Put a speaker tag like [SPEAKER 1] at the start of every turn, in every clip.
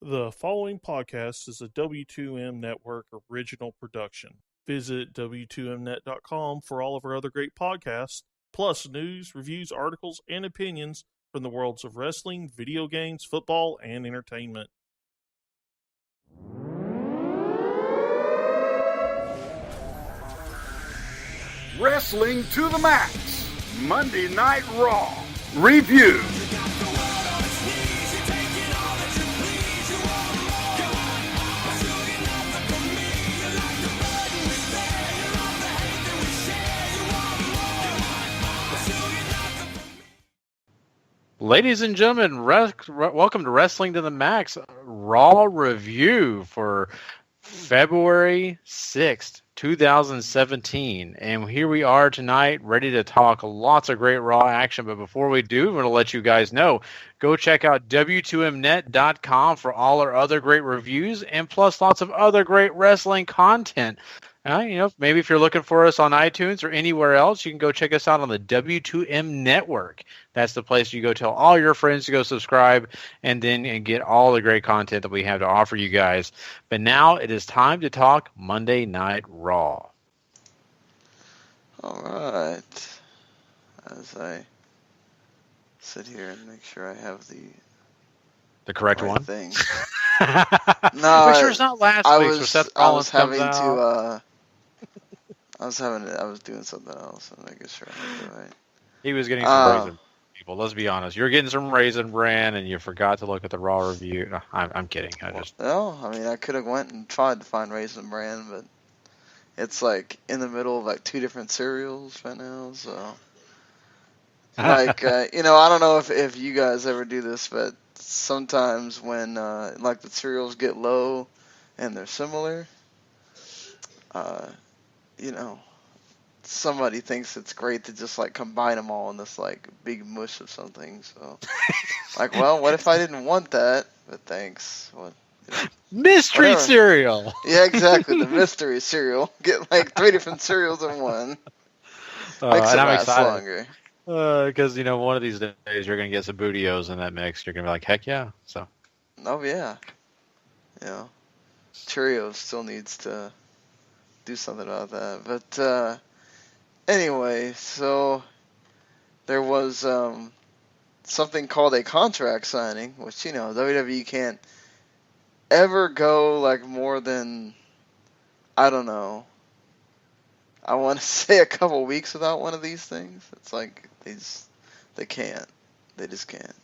[SPEAKER 1] The following podcast is a W2M Network original production. Visit W2Mnet.com for all of our other great podcasts, plus news, reviews, articles, and opinions from the worlds of wrestling, video games, football, and entertainment.
[SPEAKER 2] Wrestling to the Max, Monday Night Raw, Review.
[SPEAKER 3] Ladies and gentlemen, welcome to Wrestling to the Max Raw Review for February 6th, 2017. And here we are tonight, ready to talk lots of great Raw action. But before we do, we're going to let you guys know, go check out W2Mnet.com for all our other great reviews and plus lots of other great wrestling content. Maybe if you're looking for us on iTunes or anywhere else, you can go check us out on the W2M Network. That's the place you go tell all your friends to go subscribe and get all the great content that we have to offer you guys. But now it is time to talk Monday Night Raw.
[SPEAKER 4] All right. As I sit here and make sure I have
[SPEAKER 3] the correct
[SPEAKER 4] right
[SPEAKER 3] one
[SPEAKER 4] thing.
[SPEAKER 3] No, make sure it's not last week. So Seth Rollins comes out.
[SPEAKER 4] I was doing something else and making sure I had it right.
[SPEAKER 3] He was getting some raisin people. Let's be honest. You're getting some Raisin Bran, and you forgot to look at the Raw review. No, I'm kidding.
[SPEAKER 4] I could have went and tried to find Raisin Bran, but it's like in the middle of like two different cereals right now. So, I don't know if you guys ever do this, but sometimes when like the cereals get low and they're similar, somebody thinks it's great to just like combine them all in this like big mush of something. So, like, well, what if I didn't want that? But thanks.
[SPEAKER 3] Mystery cereal.
[SPEAKER 4] Yeah, exactly. The mystery cereal. Get like 3 different cereals in one. Makes it last longer.
[SPEAKER 3] Because one of these days you're gonna get some Bootios in that mix. You're gonna be like, heck yeah. So.
[SPEAKER 4] Oh yeah. Cheerios still needs to do something about that. But anyway, so there was something called a contract signing, which WWE can't ever go like more than, I don't know, I want to say a couple weeks without one of these things. It's like they can't. They just can't.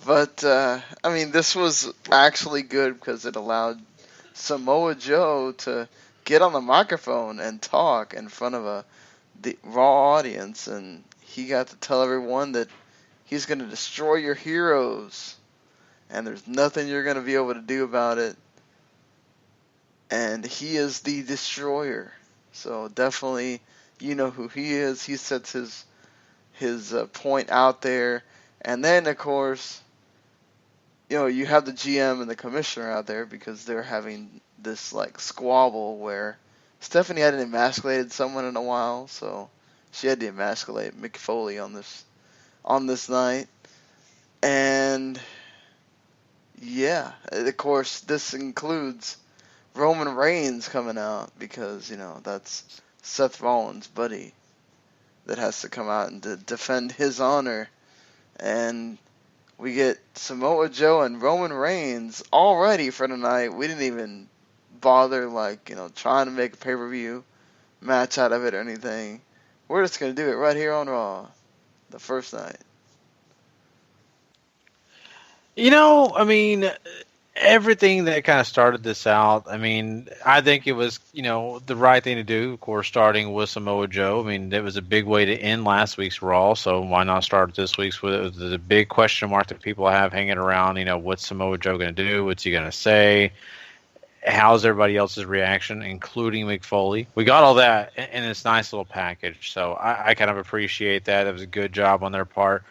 [SPEAKER 4] But this was actually good because it allowed Samoa Joe to get on the microphone and talk in front of the Raw audience, and he got to tell everyone that he's going to destroy your heroes, and there's nothing you're going to be able to do about it, and he is the destroyer. So definitely, you know who he is. He sets his point out there, and then of course, you have the GM and the commissioner out there because they're having this like squabble where Stephanie hadn't emasculated someone in a while, so she had to emasculate Mick Foley on this night. And yeah, of course this includes Roman Reigns coming out because, that's Seth Rollins' buddy that has to come out and defend his honor. And we get Samoa Joe and Roman Reigns all ready for tonight. We didn't even bother, trying to make a pay-per-view match out of it or anything. We're just going to do it right here on Raw, the first night.
[SPEAKER 3] Everything that kind of started this out, I think it was, the right thing to do, of course, starting with Samoa Joe. It was a big way to end last week's Raw, so why not start this week's with the big question mark that people have hanging around, what's Samoa Joe going to do? What's he going to say? How's everybody else's reaction, including Mick Foley? We got all that in this nice little package, so I kind of appreciate that. It was a good job on their part,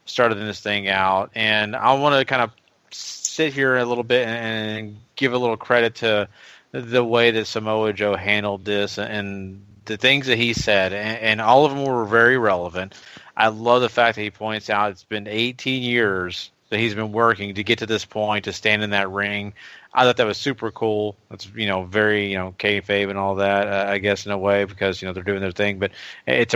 [SPEAKER 3] started this thing out, and I want to kind of sit here a little bit and give a little credit to the way that Samoa Joe handled this and the things that he said, and all of them were very relevant. I love the fact that he points out it's been 18 years that he's been working to get to this point, to stand in that ring. I thought that was super cool. That's, very, kayfabe and all that, I guess, in a way, because, they're doing their thing. But it's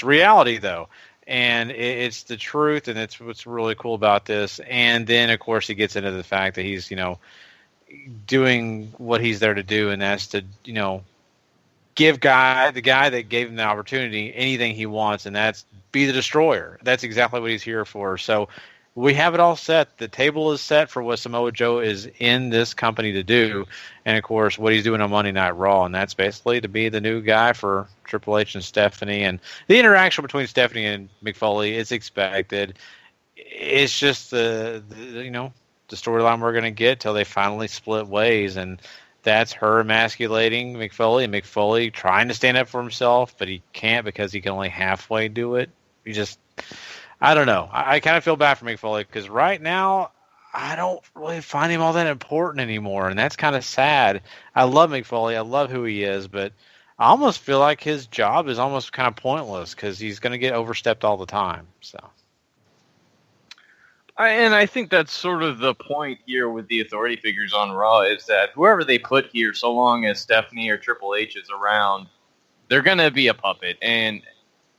[SPEAKER 3] reality, though. And it's the truth, and it's what's really cool about this. And then, of course, he gets into the fact that he's, doing what he's there to do, and that's to, give the guy that gave him the opportunity anything he wants, and that's be the destroyer. That's exactly what he's here for. So we have it all set. The table is set for what Samoa Joe is in this company to do, and of course what he's doing on Monday Night Raw, and that's basically to be the new guy for Triple H and Stephanie. And the interaction between Stephanie and Mick Foley is expected. It's just the storyline we're going to get till they finally split ways, and that's her emasculating Mick Foley, and Mick Foley trying to stand up for himself, but he can't because he can only halfway do it. I don't know. I kind of feel bad for Mick Foley because right now I don't really find him all that important anymore, and that's kind of sad. I love Mick Foley. I love who he is, but I almost feel like his job is almost kind of pointless because he's going to get overstepped all the time. So.
[SPEAKER 5] And I think that's sort of the point here with the authority figures on Raw is that whoever they put here, so long as Stephanie or Triple H is around, they're going to be a puppet. And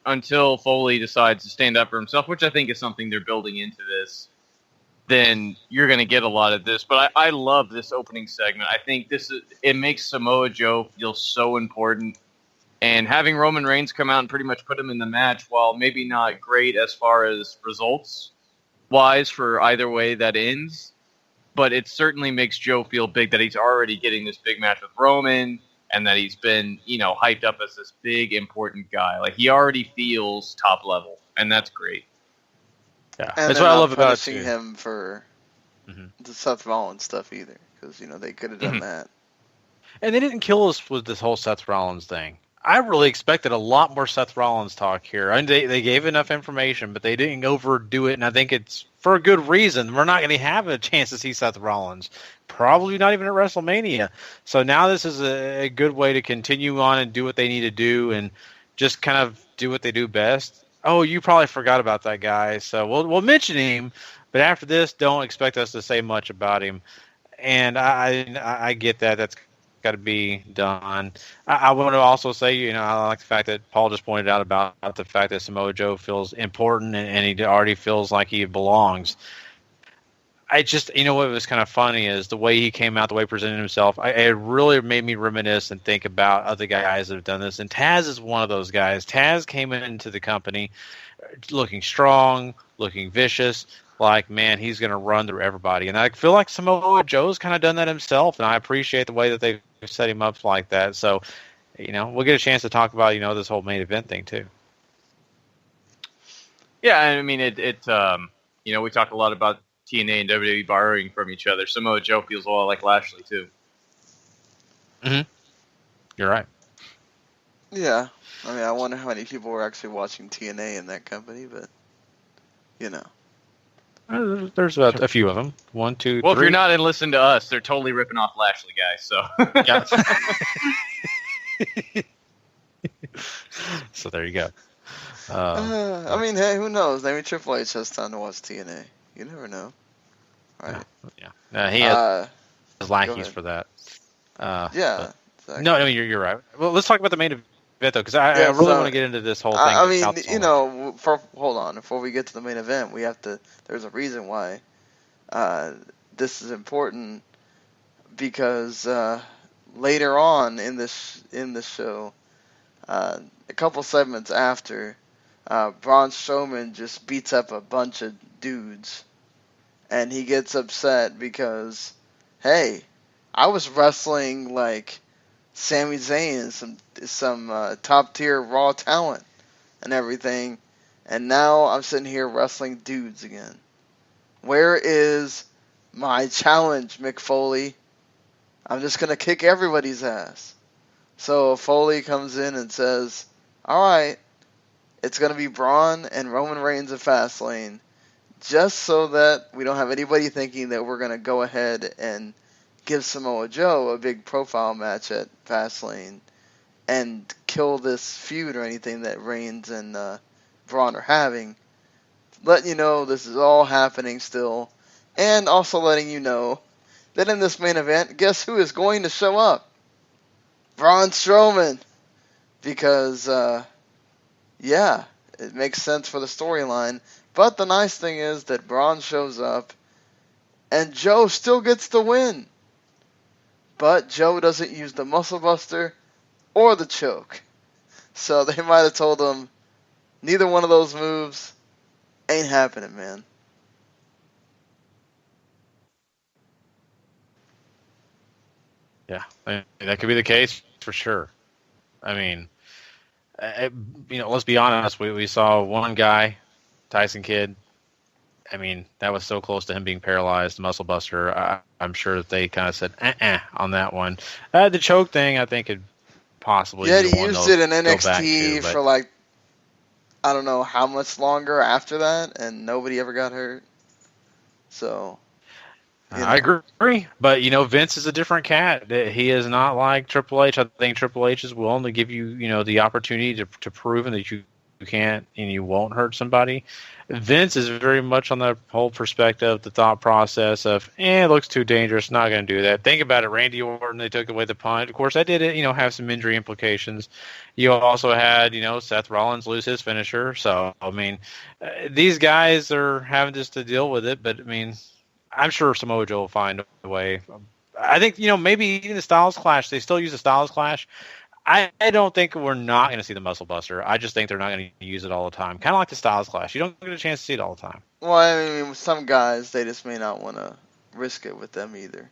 [SPEAKER 5] until Foley decides to stand up for himself, which I think is something they're building into this, then you're going to get a lot of this. But I love this opening segment. I think it makes Samoa Joe feel so important. And having Roman Reigns come out and pretty much put him in the match, while maybe not great as far as results wise for either way that ends, but it certainly makes Joe feel big that he's already getting this big match with Roman, and that he's been, hyped up as this big important guy. Like, he already feels top level, and that's great.
[SPEAKER 3] Yeah,
[SPEAKER 4] and
[SPEAKER 3] that's what I love about it
[SPEAKER 4] punishing him for the Seth Rollins stuff either, because they could have done that.
[SPEAKER 3] And they didn't kill us with this whole Seth Rollins thing. I really expected a lot more Seth Rollins talk here. I mean, they gave enough information, but they didn't overdo it, and I think it's for a good reason. We're not going to have a chance to see Seth Rollins. Probably not even at WrestleMania. So now this is a good way to continue on and do what they need to do and just kind of do what they do best. Oh, you probably forgot about that guy, so we'll mention him, but after this, don't expect us to say much about him. And I get that. That's got to be done. I want to also say, I like the fact that Paul just pointed out about the fact that Samoa Joe feels important and he already feels like he belongs. I just, what was kind of funny is the way he came out, the way he presented himself. It really made me reminisce and think about other guys that have done this. And Taz is one of those guys. Taz came into the company looking strong, looking vicious. Like, man, he's going to run through everybody. And I feel like Samoa Joe's kind of done that himself, and I appreciate the way that they've set him up like that. So, we'll get a chance to talk about, this whole main event thing, too.
[SPEAKER 5] Yeah, I mean, we talked a lot about TNA and WWE borrowing from each other. Samoa Joe feels a lot like Lashley, too.
[SPEAKER 3] Mm-hmm. You're right.
[SPEAKER 4] Yeah. I mean, I wonder how many people were actually watching TNA in that company, but,
[SPEAKER 3] There's about a few of them. 1, 2, 3.
[SPEAKER 5] Well, if you're not in listen to us, they're totally ripping off Lashley guys. So,
[SPEAKER 3] yeah. So there you go.
[SPEAKER 4] I mean, hey, who knows? Maybe Triple H has time to watch TNA. You never know, right?
[SPEAKER 3] Yeah. He has lackeys for that.
[SPEAKER 4] Yeah. Exactly.
[SPEAKER 3] No, you're right. Well, let's talk about the main event though, because I really want to get into this whole thing.
[SPEAKER 4] I mean, hold on. Before we get to the main event, we have to. There's a reason why this is important, because later on in this show, a couple segments after, Braun Strowman just beats up a bunch of dudes, and he gets upset because, hey, I was wrestling like Sami Zayn and some top tier Raw talent and everything, and now I'm sitting here wrestling dudes again. Where is my challenge, Mick Foley? I'm just gonna kick everybody's ass. So Foley comes in and says, alright, it's gonna be Braun and Roman Reigns at Fast Lane, just so that we don't have anybody thinking that we're gonna go ahead and give Samoa Joe a big profile match at Fastlane and kill this feud or anything that Reigns and Braun are having. letting you know this is all happening still, and also letting you know that in this main event, guess who is going to show up? Braun Strowman. Because, yeah, it makes sense for the storyline. But the nice thing is that Braun shows up, and Joe still gets the win. But Joe doesn't use the Muscle Buster or the choke. So they might have told him, neither one of those moves ain't happening, man.
[SPEAKER 3] Yeah, that could be the case for sure. I mean, let's be honest. We saw one guy, Tyson Kidd. I mean, that was so close to him being paralyzed. Muscle Buster. I'm sure that they kind of said on that one. The choke thing, I think, could possibly.
[SPEAKER 4] Yeah,
[SPEAKER 3] be
[SPEAKER 4] he
[SPEAKER 3] one
[SPEAKER 4] used
[SPEAKER 3] they'll
[SPEAKER 4] it in
[SPEAKER 3] go back
[SPEAKER 4] NXT
[SPEAKER 3] to,
[SPEAKER 4] for like, I don't know how much longer after that, and nobody ever got hurt. So.
[SPEAKER 3] I agree, but Vince is a different cat. He is not like Triple H. I think Triple H is willing to give you, the opportunity to prove that you can't and you won't hurt somebody. Vince is very much on the whole perspective, the thought process of, it looks too dangerous, not going to do that. Think about it, Randy Orton, they took away the punt. Of course, that did have some injury implications. You also had, Seth Rollins lose his finisher. So, I mean, these guys are having just to deal with it, but, I mean, I'm sure Samoa Joe will find a way. I think, maybe even the Styles Clash, they still use the Styles Clash. I don't think we're not going to see the Muscle Buster. I just think they're not going to use it all the time. Kind of like the Styles Clash. You don't get a chance to see it all the time.
[SPEAKER 4] Well, I mean, with some guys, they just may not want to risk it with them either.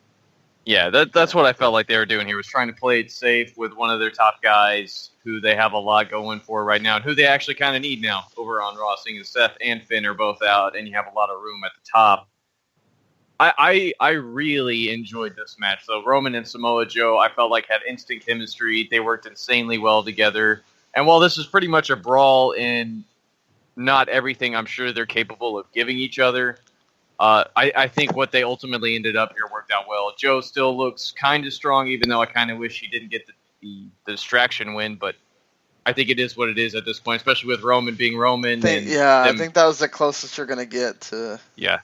[SPEAKER 5] Yeah, that's what I felt like they were doing here, was trying to play it safe with one of their top guys who they have a lot going for right now and who they actually kind of need now over on Raw, seeing as Seth and Finn are both out and you have a lot of room at the top. I really enjoyed this match. So Roman and Samoa Joe, I felt like had instant chemistry. They worked insanely well together. And while this is pretty much a brawl in not everything I'm sure they're capable of giving each other, I think what they ultimately ended up here worked out well. Joe still looks kind of strong, even though I kind of wish he didn't get the distraction win. But I think it is what it is at this point, especially with Roman being Roman.
[SPEAKER 4] I think that was the closest you're going to get to...
[SPEAKER 5] Yeah.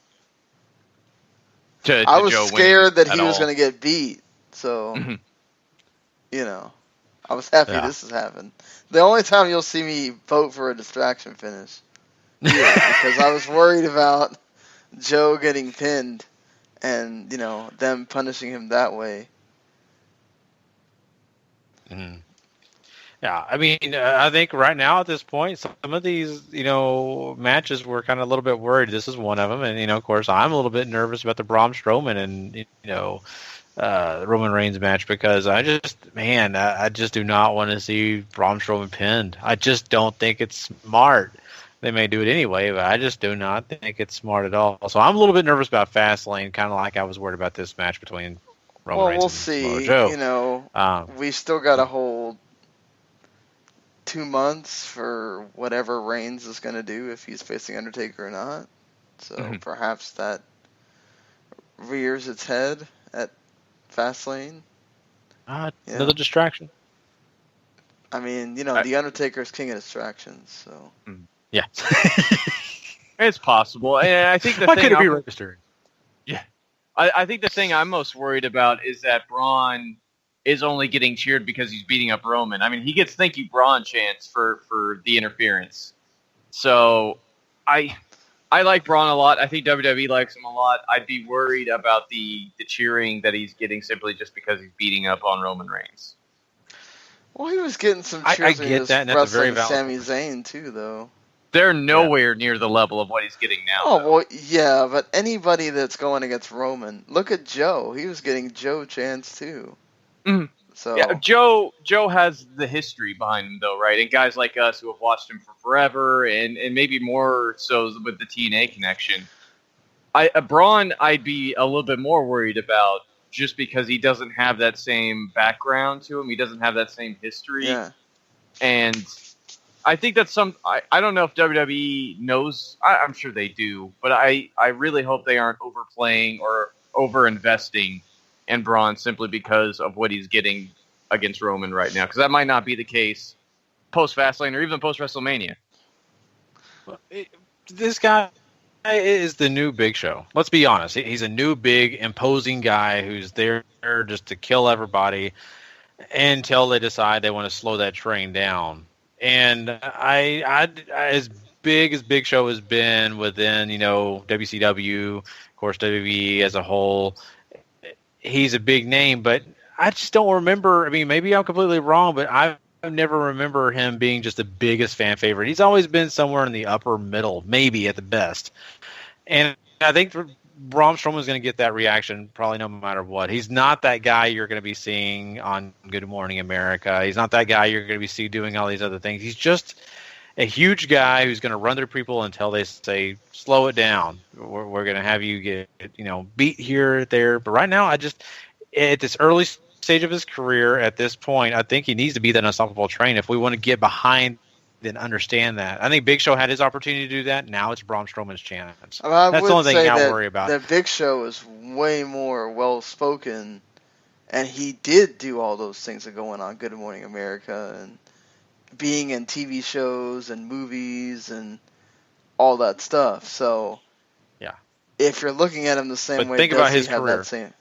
[SPEAKER 4] I was scared that he was going to get beat, so, I was happy this has happened. The only time you'll see me vote for a distraction finish, because I was worried about Joe getting pinned and, them punishing him that way.
[SPEAKER 3] Mm-hmm. Yeah, I mean, I think right now at this point, some of these, matches we're kind of a little bit worried. This is one of them, and of course, I'm a little bit nervous about the Braun Strowman and Roman Reigns match because I just do not want to see Braun Strowman pinned. I just don't think it's smart. They may do it anyway, but I just do not think it's smart at all. So I'm a little bit nervous about Fast Lane, kind of like I was worried about this match between Roman Reigns and Samoa Joe.
[SPEAKER 4] We'll see. We still got to hold 2 months for whatever Reigns is going to do if he's facing Undertaker or not. So perhaps that rears its head at Fastlane.
[SPEAKER 3] Another distraction.
[SPEAKER 4] I mean, the Undertaker's king of distractions, so.
[SPEAKER 3] Yeah.
[SPEAKER 5] It's possible. And I think
[SPEAKER 3] Why could it be registered?
[SPEAKER 5] Yeah. I think the thing I'm most worried about is that Braun is only getting cheered because he's beating up Roman. I mean, he gets thank you Braun chants for the interference. So I like Braun a lot. I think WWE likes him a lot. I'd be worried about the cheering that he's getting simply just because he's beating up on Roman Reigns.
[SPEAKER 4] Well, he was getting some cheers
[SPEAKER 3] I get that, and that's a very valid
[SPEAKER 4] Sami Zayn too, though.
[SPEAKER 5] They're nowhere near the level of what he's getting now.
[SPEAKER 4] Oh, well, yeah, but anybody that's going against Roman, look at Joe. He was getting Joe chants too.
[SPEAKER 5] Mm-hmm.
[SPEAKER 4] So
[SPEAKER 5] yeah, Joe has the history behind him, though, right? And guys like us who have watched him for forever, and maybe more so with the TNA connection. Braun, I'd be a little bit more worried about just because he doesn't have that same background to him. He doesn't have that same history.
[SPEAKER 4] Yeah. And
[SPEAKER 5] I think that's I don't know if WWE knows. I'm sure they do, but I really hope they aren't overplaying or over-investing in Braun simply because of what he's getting against Roman right now, because that might not be the case post Fastlane or even post WrestleMania.
[SPEAKER 3] this guy is the new Big Show. Let's be honest. He's a new, big, imposing guy who's there just to kill everybody until they decide they want to slow that train down. And I as big as Big Show has been within, WCW, of course, WWE as a whole, he's a big name, but I just don't remember. I mean, maybe I'm completely wrong, but I never remember him being just the biggest fan favorite. He's always been somewhere in the upper middle, maybe at the best. And I think Braun Strowman's going to get that reaction probably no matter what. He's not that guy you're going to be seeing on Good Morning America. He's not that guy you're going to be seeing doing all these other things. He's just a huge guy who's going to run through people until they say, slow it down. We're going to have you get, beat here, there. But right now, at this early stage of his career, at this point, I think he needs to be that unstoppable train if we want to get behind and understand that. I think Big Show had his opportunity to do that. Now it's Braun Strowman's chance. That's the only thing I worry about.
[SPEAKER 4] The Big Show is way more well-spoken, and he did do all those things that are going on Good Morning America and being in TV shows and movies and all that stuff. So,
[SPEAKER 3] yeah,
[SPEAKER 4] if you're looking at him the same way,
[SPEAKER 3] think
[SPEAKER 4] does
[SPEAKER 3] about
[SPEAKER 4] he
[SPEAKER 3] his
[SPEAKER 4] have
[SPEAKER 3] career.
[SPEAKER 4] that same?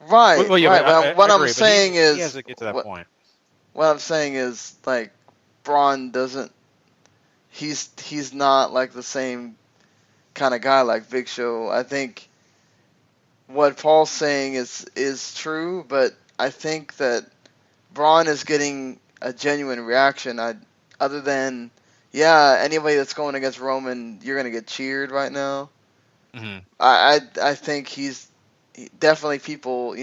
[SPEAKER 4] Right,
[SPEAKER 3] well, yeah,
[SPEAKER 4] right. What I'm saying is,
[SPEAKER 3] he has to get to that point.
[SPEAKER 4] What I'm saying is, like, Braun doesn't. He's not like the same kind of guy like Big Show. I think what Paul's saying is true, but I think that Braun is getting a genuine reaction. Other than, anybody that's going against Roman, you're gonna get cheered right now.
[SPEAKER 3] Mm-hmm.
[SPEAKER 4] I think he's definitely people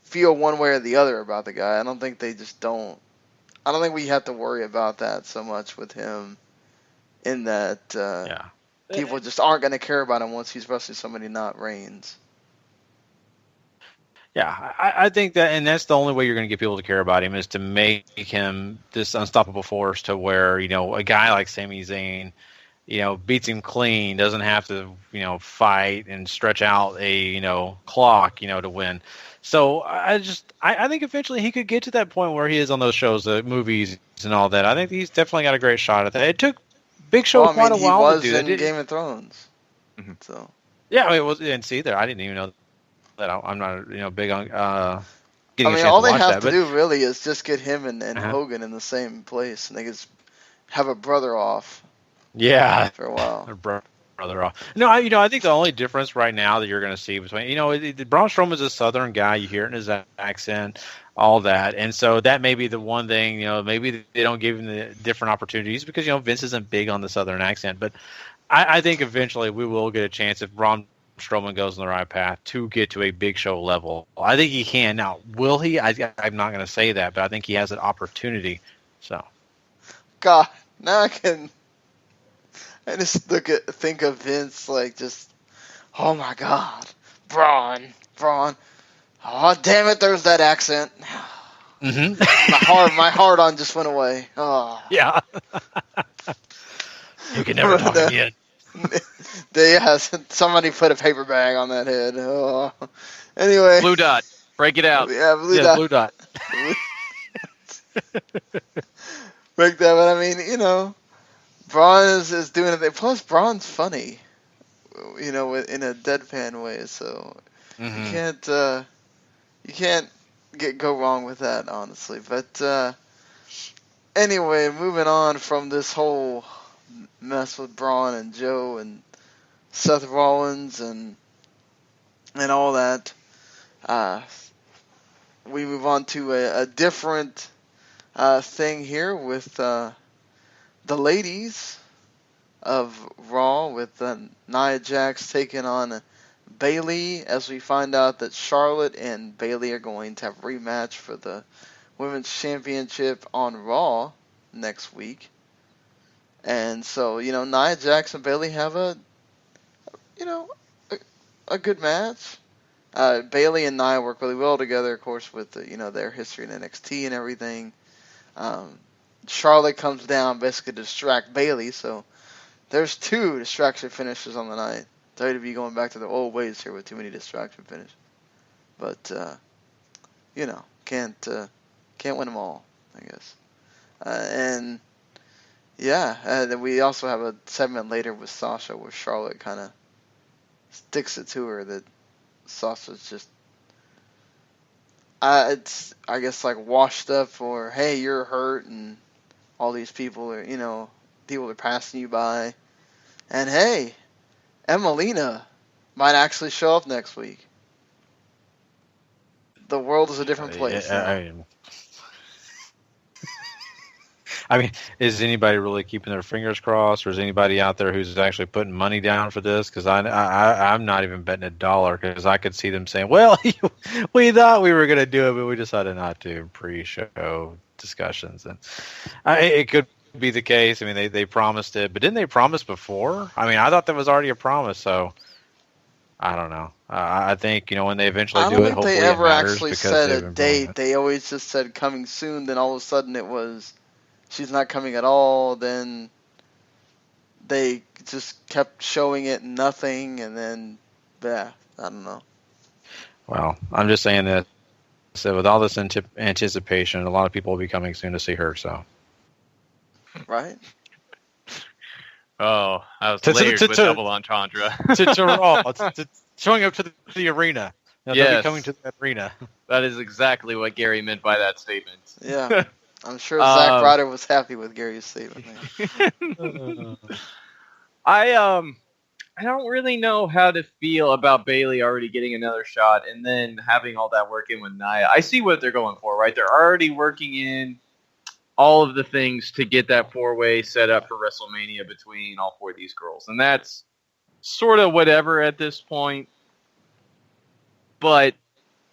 [SPEAKER 4] feel one way or the other about the guy. I don't think they just don't. I don't think we have to worry about that so much with him. In that, people just aren't going to care about him once he's wrestling somebody not Reigns.
[SPEAKER 3] Yeah, I think that, and that's the only way you're going to get people to care about him is to make him this unstoppable force to where, a guy like Sami Zayn, beats him clean, doesn't have to, fight and stretch out a, clock, to win. So I think eventually he could get to that point where he is on those shows, the movies and all that. I think he's definitely got a great shot at that. It took Big Show quite a while to do that.
[SPEAKER 4] He was in Game of Thrones.
[SPEAKER 3] Mm-hmm.
[SPEAKER 4] So
[SPEAKER 3] yeah, it was. And see there, I didn't even know that. I'm not big on getting.
[SPEAKER 4] all they have to do really is just get him and Hogan in the same place, and they just have a brother off.
[SPEAKER 3] Yeah,
[SPEAKER 4] for a while.
[SPEAKER 3] Brother off. No, I think the only difference right now that you're going to see between, Braun Strowman's a Southern guy. You hear it in his accent, all that, and so that may be the one thing. Maybe they don't give him the different opportunities because Vince isn't big on the Southern accent. But I think eventually we will get a chance if Braun Strowman goes on the right path to get to a Big Show level. I think he can. Now, will he? I'm not going to say that, but I think he has an opportunity. So,
[SPEAKER 4] God, now I just think of Vince like just, oh my God, Braun. Oh damn it, there's that accent.
[SPEAKER 3] Mm-hmm.
[SPEAKER 4] my heart on just went away. Oh.
[SPEAKER 3] Yeah. You can never talk again.
[SPEAKER 4] Somebody put a paper bag on that head. Oh. Anyway.
[SPEAKER 5] Blue dot. Break it out.
[SPEAKER 4] Yeah, blue dot. Break that, but I mean, Braun is doing it. Plus, Braun's funny, in a deadpan way. So you can't go wrong with that, honestly. But anyway, moving on from this whole mess with Braun and Joe and Seth Rollins and all that, we move on to a different thing here with the ladies of Raw, with Nia Jax taking on Bayley, as we find out that Charlotte and Bayley are going to have a rematch for the Women's Championship on Raw next week. And so, Nia Jax and Bayley have a good match. Bayley and Nia work really well together, of course, with their history in NXT and everything. Charlotte comes down basically to distract Bayley, so there's 2 distraction finishes on the night. WWE going back to the old ways here with too many distraction finishes. But can't win them all, I guess. And Yeah, and then we also have a segment later with Sasha where Charlotte kind of sticks it to her that Sasha's just, it's I guess like washed up, or hey, you're hurt and all these people are, people are passing you by, and hey, Emelina might actually show up next week. The world is a different place now.
[SPEAKER 3] I mean, is anybody really keeping their fingers crossed, or is anybody out there who's actually putting money down for this? Because I'm not even betting $1 because I could see them saying, "Well, we thought we were going to do it, but we decided not to." In pre-show discussions, and it could be the case. I mean, they promised it, but didn't they promise before? I mean, I thought that was already a promise, so I don't know. I think when they eventually do it, hopefully
[SPEAKER 4] I don't think they ever
[SPEAKER 3] actually
[SPEAKER 4] said a date. They always just said coming soon. Then all of a sudden it was, she's not coming at all. Then they just kept showing it and nothing, and then I don't know.
[SPEAKER 3] Well, I'm just saying that. So with all this anticipation, a lot of people will be coming soon to see her. So.
[SPEAKER 4] Right.
[SPEAKER 5] Oh, I was layered with double entendre.
[SPEAKER 3] Showing up to the arena. They'll be coming to that arena.
[SPEAKER 5] That is exactly what Gary meant by that statement.
[SPEAKER 4] Yeah. I'm sure Zack Ryder was happy with Gary's statement.
[SPEAKER 5] I don't really know how to feel about Bayley already getting another shot and then having all that work in with Nia. I see what they're going for, right? They're already working in all of the things to get that four-way set up for WrestleMania between all four of these girls. And that's sort of whatever at this point. But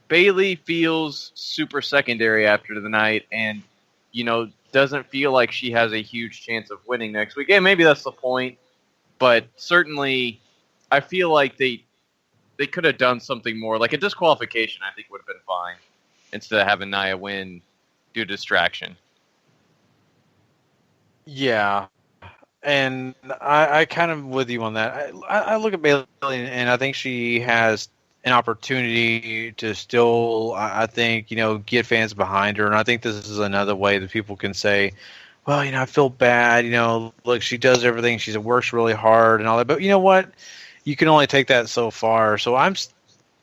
[SPEAKER 5] Bayley feels super secondary after the night and, doesn't feel like she has a huge chance of winning next week. And maybe that's the point. But certainly, I feel like they could have done something more. Like a disqualification, I think, would have been fine. Instead of having Nia win due to distraction.
[SPEAKER 3] Yeah, and I kind of with you on that. I look at Bayley and I think she has an opportunity to still, I think, get fans behind her. And I think this is another way that people can say, well, I feel bad. Look, she does everything. She works really hard and all that. But you know what? You can only take that so far. So I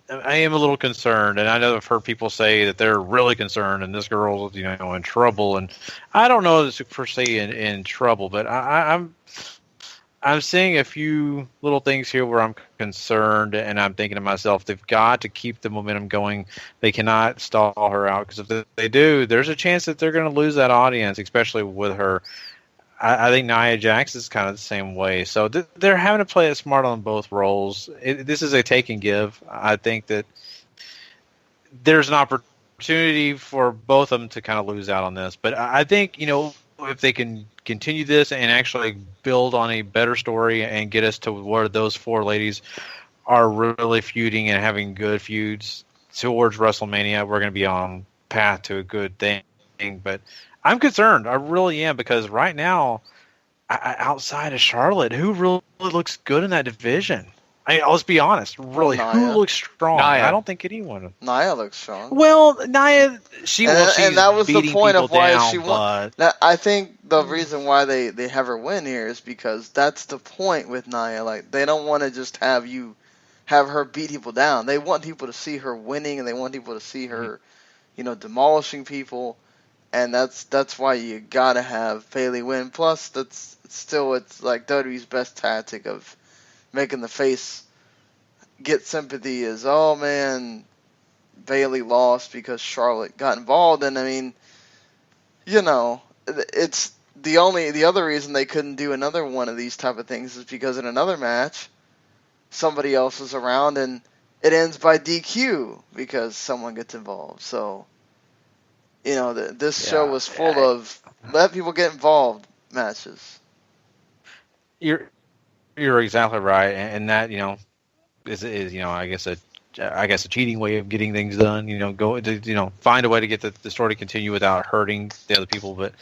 [SPEAKER 3] am a little concerned, and I know I've heard people say that they're really concerned, and this girl's, in trouble. And I don't know this per se in trouble, but I'm seeing a few little things here where I'm concerned, and I'm thinking to myself, they've got to keep the momentum going. They cannot stall her out, because if they do, there's a chance that they're going to lose that audience, especially with her. I think Nia Jax is kind of the same way. So they're having to play it smart on both roles. This is a take and give. I think that there's an opportunity for both of them to kind of lose out on this. But I think, if they can continue this and actually build on a better story and get us to where those four ladies are really feuding and having good feuds towards WrestleMania, we're going to be on path to a good thing. But I'm concerned. I really am, because right now, outside of Charlotte, who really looks good in that division? Let's be honest. Really, who looks strong?
[SPEAKER 5] Nia.
[SPEAKER 3] I don't think anyone.
[SPEAKER 4] Nia looks strong.
[SPEAKER 3] Well, Nia, she's
[SPEAKER 4] and that was the point of why
[SPEAKER 3] down,
[SPEAKER 4] she won. I think the reason why they have her win here is because that's the point with Nia. Like, they don't want to just have her beat people down. They want people to see her winning, and they want people to see her, demolishing people. And that's why you gotta have Bayley win. Plus, it's like WWE's best tactic of making the face get sympathy is, oh man, Bayley lost because Charlotte got involved. And I mean, it's the other reason they couldn't do another one of these type of things is because in another match, somebody else is around and it ends by DQ because someone gets involved. So, this show was full of let people get involved matches.
[SPEAKER 3] You're exactly right, and that is I guess a cheating way of getting things done. Go to find a way to get the story to continue without hurting the other people. But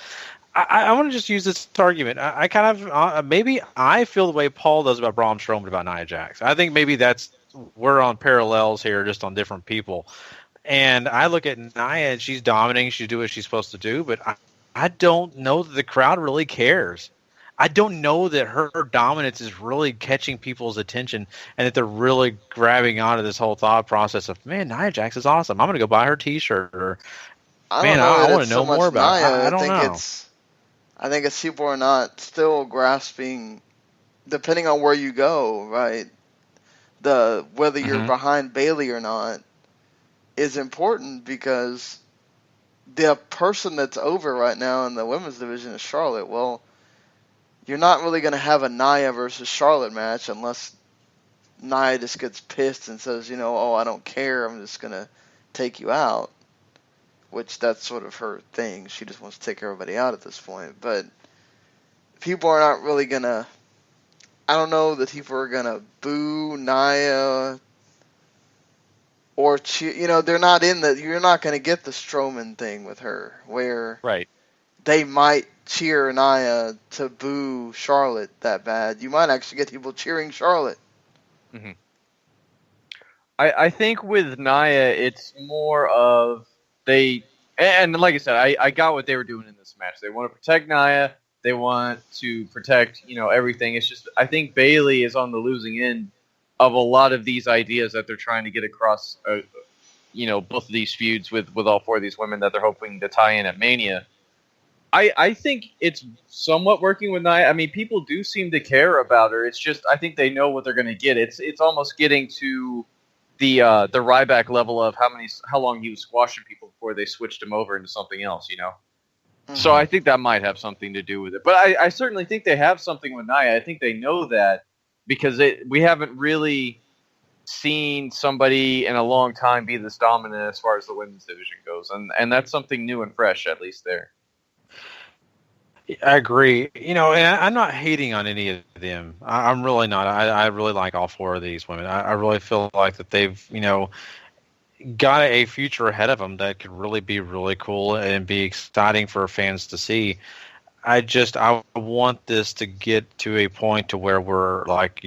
[SPEAKER 3] I want to just use this argument. I kind of maybe I feel the way Paul does about Braun Strowman about Nia Jax. I think maybe we're on parallels here, just on different people. And I look at Nia, and she's dominating. She's doing what she's supposed to do, but I don't know that the crowd really cares. I don't know that her dominance is really catching people's attention, and that they're really grabbing onto this whole thought process of, man, Nia Jax is awesome. I'm going to go buy her T-shirt, or
[SPEAKER 4] I don't
[SPEAKER 3] man,
[SPEAKER 4] know
[SPEAKER 3] I
[SPEAKER 4] that
[SPEAKER 3] want
[SPEAKER 4] it's
[SPEAKER 3] to
[SPEAKER 4] so
[SPEAKER 3] know more
[SPEAKER 4] much
[SPEAKER 3] about it.
[SPEAKER 4] Nia.
[SPEAKER 3] I don't know.
[SPEAKER 4] I think it's people are not still grasping, depending on where you go, right? Whether you're
[SPEAKER 3] Mhm.
[SPEAKER 4] behind Bayley or not is important, because the person that's over right now in the women's division is Charlotte. Well, you're not really going to have a Nia versus Charlotte match unless Nia just gets pissed and says, oh, I don't care, I'm just going to take you out. Which that's sort of her thing. She just wants to take everybody out at this point. But people are not really going to, I don't know that people are going to boo Nia or cheer. They're not you're not going to get the Strowman thing with her, where
[SPEAKER 3] Right.
[SPEAKER 4] they might cheer Nia to boo Charlotte that bad. You might actually get people cheering Charlotte.
[SPEAKER 5] Mm-hmm. I think with Nia, it's more of and like I said, I got what they were doing in this match. They want to protect Nia. They want to protect, everything. It's just, I think Bayley is on the losing end of a lot of these ideas that they're trying to get across, both of these feuds with all four of these women that they're hoping to tie in at Mania. I think it's somewhat working with Nia. I mean, people do seem to care about her. It's just, I think they know what they're going to get. It's almost getting to the Ryback level of how long he was squashing people before they switched him over into something else,
[SPEAKER 4] Mm-hmm.
[SPEAKER 5] So I think that might have something to do with it. But I certainly think they have something with Nia. I think they know that, because we haven't really seen somebody in a long time be this dominant as far as the women's division goes, and that's something new and fresh, at least there.
[SPEAKER 3] I agree. And I'm not hating on any of them. I'm really not. I really like all four of these women. I really feel like that they've, got a future ahead of them that could really be really cool and be exciting for fans to see. I want this to get to a point to where we're like,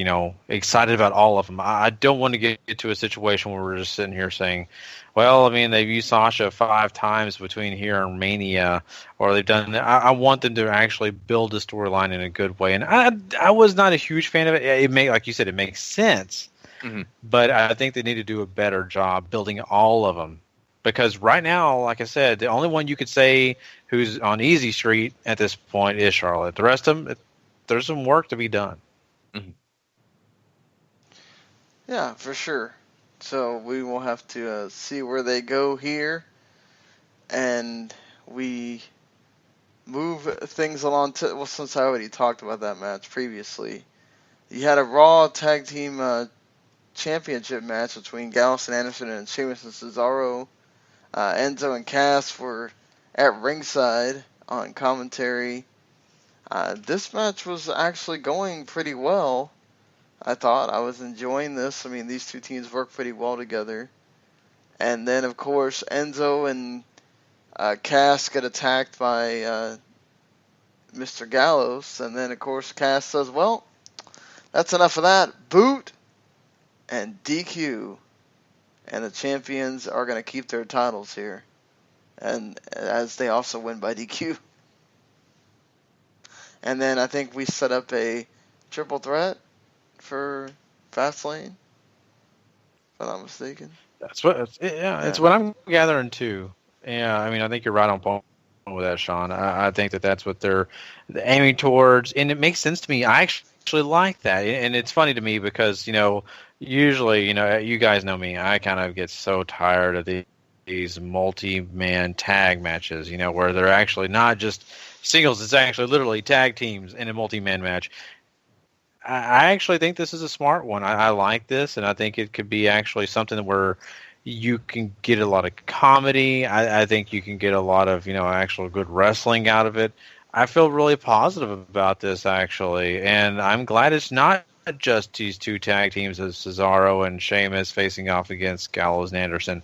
[SPEAKER 3] excited about all of them. I don't want to get to a situation where we're just sitting here saying, well, I mean, they've used Sasha 5 times between here and Mania, or they've done. I want them to actually build a storyline in a good way. And I was not a huge fan of it. Like you said, it makes sense.
[SPEAKER 5] Mm-hmm.
[SPEAKER 3] But I think they need to do a better job building all of them. Because right now, like I said, the only one you could say who's on easy street at this point is Charlotte. The rest of them, there's some work to be done.
[SPEAKER 5] Mm-hmm.
[SPEAKER 4] Yeah, for sure. So we will have to see where they go here. And we move things along since I already talked about that match previously. You had a Raw Tag Team Championship match between Gallows and Anderson and Sheamus and Cesaro. Enzo and Cass were at ringside on commentary. This match was actually going pretty well. I thought I was enjoying this. I mean, these two teams work pretty well together. And then, of course, Enzo and Cass get attacked by Mr. Gallows. And then, of course, Cass says, well, that's enough of that. Boot and DQ. And the champions are going to keep their titles here. And as they also win by DQ. And then I think we set up a triple threat for Fast Lane, if I'm not mistaken.
[SPEAKER 3] It's what I'm gathering too. Yeah, I mean, I think you're right on point with that, Sean. I think that's what they're aiming towards, and it makes sense to me. I actually like that, and it's funny to me because usually, you guys know me. I kind of get so tired of these multi-man tag matches, where they're actually not just singles. It's actually literally tag teams in a multi-man match. I actually think this is a smart one. I like this, and I think it could be actually something where you can get a lot of comedy. I think you can get a lot of, actual good wrestling out of it. I feel really positive about this, actually, and I'm glad it's not just these two tag teams as Cesaro and Sheamus facing off against Gallows and Anderson.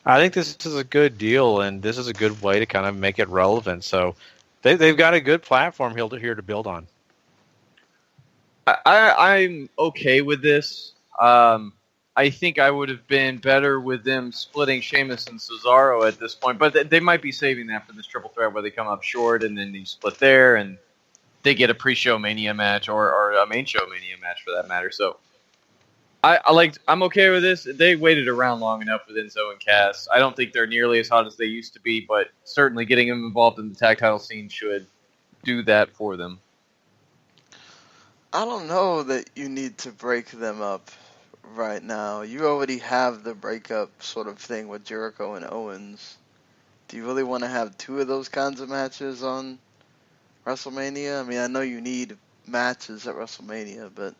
[SPEAKER 3] I think this is a good deal, and this is a good way to kind of make it relevant. So they've got a good platform here to build on.
[SPEAKER 5] I'm okay with this. I think I would have been better with them splitting Sheamus and Cesaro at this point, but they might be saving that for this triple threat where they come up short and then you split there. And they get a pre-show Mania match or a main show Mania match for that matter. So I'm okay with this. They waited around long enough with Enzo and Cass. I don't think they're nearly as hot as they used to be, but certainly getting them involved in the tag title scene should do that for them.
[SPEAKER 4] I don't know that you need to break them up right now. You already have the breakup sort of thing with Jericho and Owens. Do you really want to have two of those kinds of matches on WrestleMania? I mean, I know you need matches at WrestleMania, but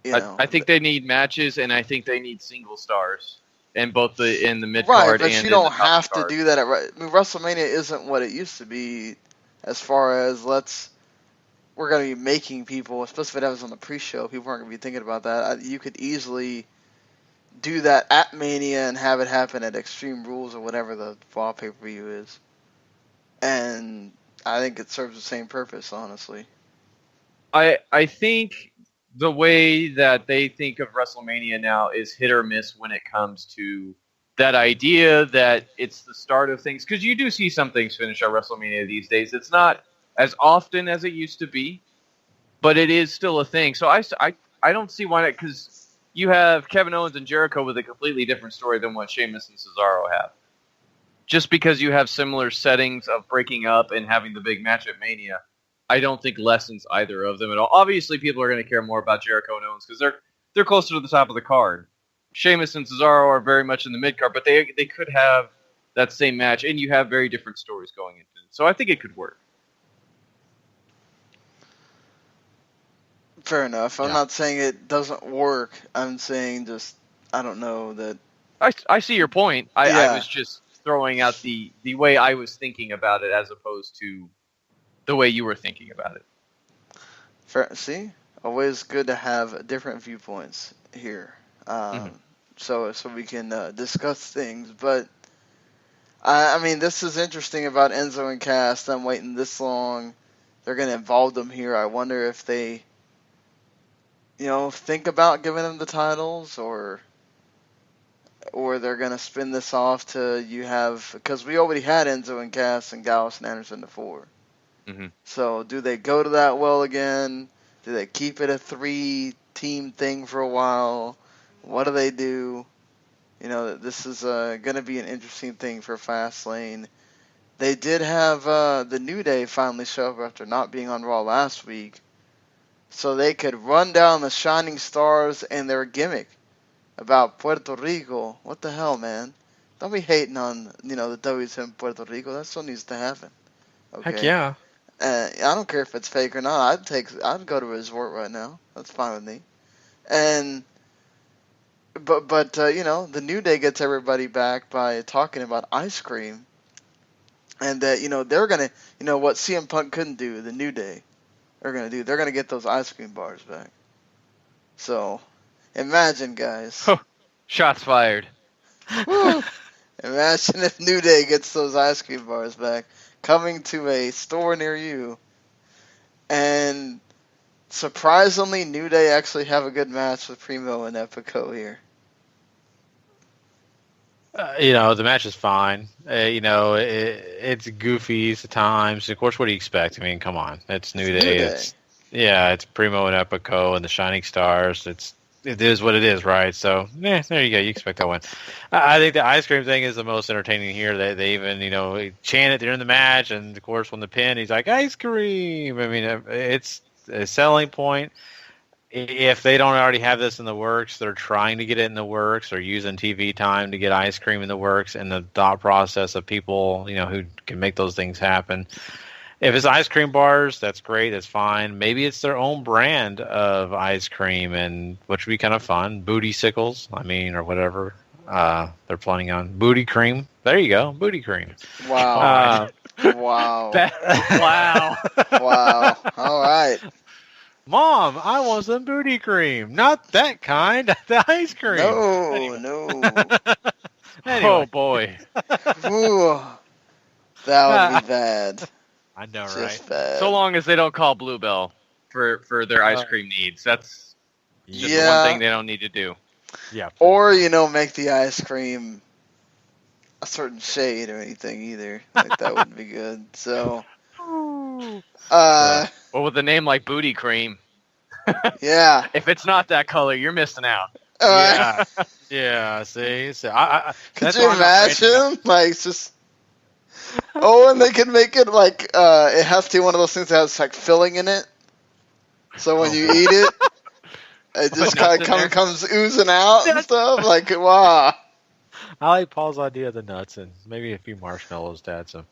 [SPEAKER 5] I think they need matches, and I think they need single stars in both in the mid
[SPEAKER 4] right,
[SPEAKER 5] card
[SPEAKER 4] but
[SPEAKER 5] and
[SPEAKER 4] you don't
[SPEAKER 5] in the top
[SPEAKER 4] have
[SPEAKER 5] card.
[SPEAKER 4] to do that. WrestleMania isn't what it used to be, as far as we're going to be making people, especially if it was on the pre-show. People aren't going to be thinking about that. You could easily do that at Mania and have it happen at Extreme Rules or whatever the Raw pay-per-view is, and I think it serves the same purpose, honestly.
[SPEAKER 5] I think the way that they think of WrestleMania now is hit or miss when it comes to that idea that it's the start of things. Because you do see some things finish at WrestleMania these days. It's not as often as it used to be, but it is still a thing. So I don't see why not, because you have Kevin Owens and Jericho with a completely different story than what Sheamus and Cesaro have. Just because you have similar settings of breaking up and having the big match at Mania, I don't think lessens either of them at all. Obviously, people are going to care more about Jericho and Owens because they're closer to the top of the card. Sheamus and Cesaro are very much in the mid card, but they could have that same match, and you have very different stories going into it. So I think it could work.
[SPEAKER 4] Fair enough. I'm not saying it doesn't work. I'm saying just, I don't know that.
[SPEAKER 5] I see your point. I was just throwing out the way I was thinking about it as opposed to the way you were thinking about it.
[SPEAKER 4] Fair, see? Always good to have different viewpoints here. So we can discuss things. But, I mean, this is interesting about Enzo and Cass. I'm waiting this long. They're going to involve them here. I wonder if they, think about giving them the titles, or they're going to spin this off to because we already had Enzo and Cass and Gallus and Anderson before.
[SPEAKER 5] Mm-hmm.
[SPEAKER 4] So do they go to that well again? Do they keep it a 3-team thing for a while? What do they do? This is going to be an interesting thing for Fast Lane. They did have the New Day finally show up after not being on Raw last week, so they could run down the Shining Stars and their gimmick about Puerto Rico. What the hell, man? Don't be hating on the W's in Puerto Rico. That still needs to happen. Okay?
[SPEAKER 3] Heck yeah.
[SPEAKER 4] I don't care if it's fake or not. I'd go to a resort right now. That's fine with me. And but the New Day gets everybody back by talking about ice cream, and that they're gonna what CM Punk couldn't do. The New Day are gonna do. They're gonna get those ice cream bars back. So imagine, guys.
[SPEAKER 5] Shots fired.
[SPEAKER 4] Imagine if New Day gets those ice cream bars back, coming to a store near you, and surprisingly, New Day actually have a good match with Primo and Epico here.
[SPEAKER 3] The match is fine. It's goofy at times. Of course, what do you expect? I mean, come on, it's New Day. It's Primo and Epico and the Shining Stars. It is what it is, right? So, there you go. You expect that one. I think the ice cream thing is the most entertaining here. They even, chant it during the match, and of course, when the pin, he's like, ice cream. I mean, it's a selling point. If they don't already have this in the works, they're trying to get it in the works, or using TV time to get ice cream in the works, and the thought process of people, who can make those things happen. If it's ice cream bars, that's great. That's fine. Maybe it's their own brand of ice cream, and which would be kind of fun. Booty sickles, or whatever they're planning on. Booty cream. There you go. Booty cream.
[SPEAKER 4] Wow. Wow.
[SPEAKER 3] Wow.
[SPEAKER 4] Wow. All right.
[SPEAKER 3] Mom, I want some booty cream. Not that kind. The ice cream.
[SPEAKER 4] No,
[SPEAKER 3] anyway.
[SPEAKER 4] no.
[SPEAKER 3] Anyway.
[SPEAKER 5] Oh, boy.
[SPEAKER 4] Ooh, that would be bad.
[SPEAKER 3] I know,
[SPEAKER 4] Just
[SPEAKER 3] right?
[SPEAKER 4] bad.
[SPEAKER 5] So long as they don't call Bluebell for their ice cream needs. That's just the one thing they don't need to do.
[SPEAKER 3] Yeah.
[SPEAKER 4] Or, make the ice cream a certain shade or anything either. Like, that wouldn't be good. So, Uh,
[SPEAKER 5] Well, with a name like Booty Cream,
[SPEAKER 4] yeah.
[SPEAKER 5] if it's not that color, you're missing out.
[SPEAKER 3] Yeah. Yeah. See, so
[SPEAKER 4] Could
[SPEAKER 3] that's
[SPEAKER 4] you
[SPEAKER 3] why I'm not ranting about-
[SPEAKER 4] imagine? Like, it's just. Oh, and they can make it like it has to be one of those things that has like filling in it. So when you eat it, it just
[SPEAKER 5] nuts
[SPEAKER 4] kind
[SPEAKER 5] in
[SPEAKER 4] of comes oozing out and stuff. Like, wow.
[SPEAKER 3] I like Paul's idea of the nuts and maybe a few marshmallows to add some.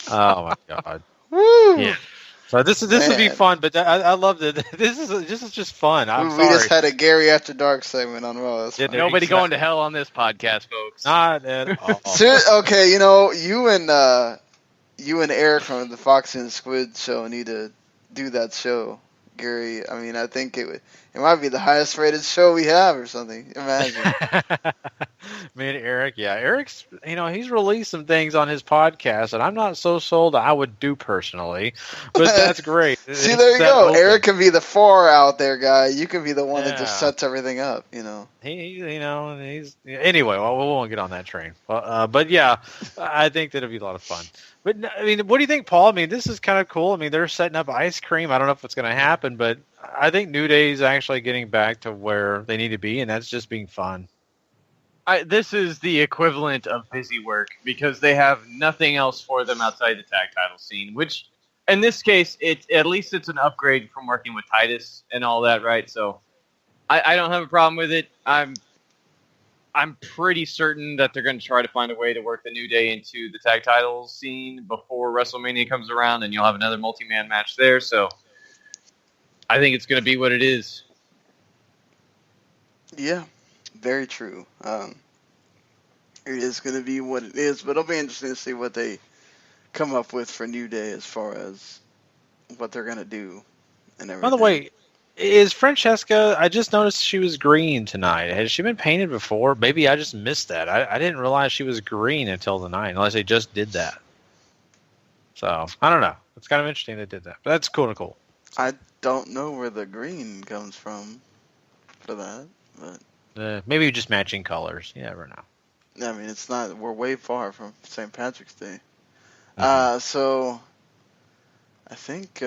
[SPEAKER 3] Oh my god.
[SPEAKER 4] Woo.
[SPEAKER 3] Yeah. So this would be
[SPEAKER 4] Man.
[SPEAKER 3] fun, but I love that. This is just fun. I'm
[SPEAKER 4] We
[SPEAKER 3] sorry.
[SPEAKER 4] just had a Gary After Dark segment on Raw. That's
[SPEAKER 3] Yeah,
[SPEAKER 4] fine.
[SPEAKER 5] Nobody going to hell on this podcast, folks.
[SPEAKER 3] Not at all.
[SPEAKER 4] Okay, you and Eric from the Fox and Squid show need to do that show, Gary. I mean, I think it might be the highest rated show we have or something. Imagine.
[SPEAKER 3] Me and Eric, yeah. Eric's, he's released some things on his podcast that I'm not so sold I would do personally, but that's great.
[SPEAKER 4] See, there you go. Eric can be the far out there guy. You can be the one that just
[SPEAKER 3] Yeah.
[SPEAKER 4] sets everything up,
[SPEAKER 3] He's anyway. Well, we won't get on that train. But yeah, I think that'll be a lot of fun. But I mean, what do you think, Paul? I mean, this is kind of cool. I mean, they're setting up ice cream. I don't know if it's going to happen, but I think New Day is actually getting back to where they need to be, and that's just being fun.
[SPEAKER 5] This is the equivalent of busy work because they have nothing else for them outside the tag title scene, which in this case, at least it's an upgrade from working with Titus and all that, right? So I don't have a problem with it. I'm pretty certain that they're going to try to find a way to work the New Day into the tag title scene before WrestleMania comes around, and you'll have another multi-man match there. So I think it's going to be what it is.
[SPEAKER 4] Yeah, very true. It is going to be what it is, but it'll be interesting to see what they come up with for New Day as far as what they're going to do and everything.
[SPEAKER 3] By the way, is Francesca? I just noticed she was green tonight. Has she been painted before? Maybe I just missed that. I didn't realize she was green until tonight, unless they just did that. So I don't know. It's kind of interesting they did that, but that's cool. Cool.
[SPEAKER 4] I don't know where the green comes from for that, but
[SPEAKER 3] Maybe just matching colors. You never know.
[SPEAKER 4] I mean, it's not. We're way far from St. Patrick's Day.
[SPEAKER 3] Mhm.
[SPEAKER 4] So I think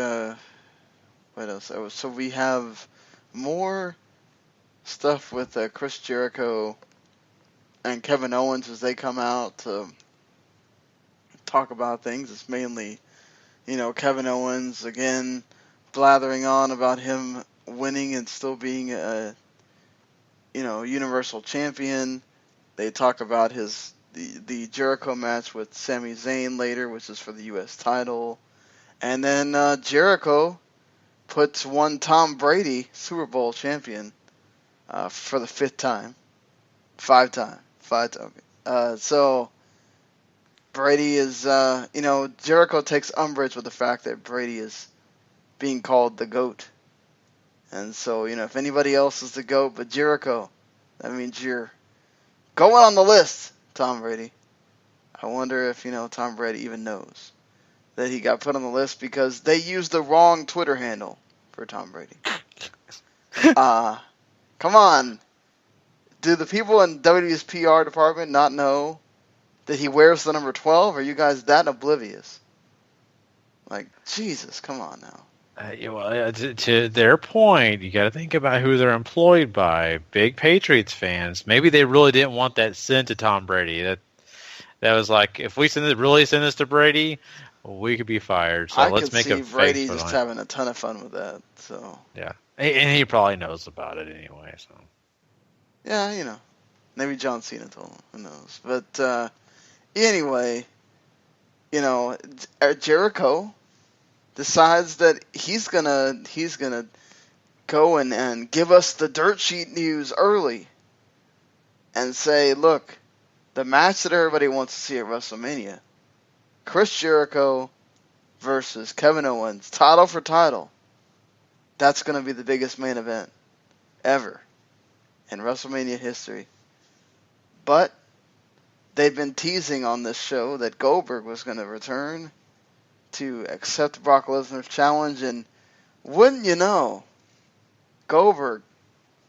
[SPEAKER 4] what else? So we have more stuff with Chris Jericho and Kevin Owens as they come out to talk about things. It's mainly, Kevin Owens again blathering on about him winning and still being a, Universal Champion. They talk about the Jericho match with Sami Zayn later, which is for the U.S. title. And then Jericho puts one Tom Brady Super Bowl champion for the fifth time. Five time. Okay. So Brady is, Jericho takes umbrage with the fact that Brady is being called the GOAT. And so, if anybody else is the GOAT but Jericho, that means you're going on the list, Tom Brady. I wonder if, Tom Brady even knows that he got put on the list because they used the wrong Twitter handle for Tom Brady. Come on. Do the people in WWE's PR department not know that he wears the number 12? Are you guys that oblivious? Like, Jesus, come on now.
[SPEAKER 3] To their point, you got to think about who they're employed by. Big Patriots fans. Maybe they really didn't want that sent to Tom Brady. That was like, if we really send this to Brady, we could be fired. So let's make a
[SPEAKER 4] I could see Brady just having a ton of fun with that. So
[SPEAKER 3] yeah, and he probably knows about it anyway. So
[SPEAKER 4] yeah, maybe John Cena told him. Who knows? But anyway, Jericho decides that he's gonna go and give us the dirt sheet news early and say, look, the match that everybody wants to see at WrestleMania, Chris Jericho versus Kevin Owens, title for title. That's going to be the biggest main event ever in WrestleMania history. But they've been teasing on this show that Goldberg was going to return to accept Brock Lesnar's challenge, and wouldn't you know, Goldberg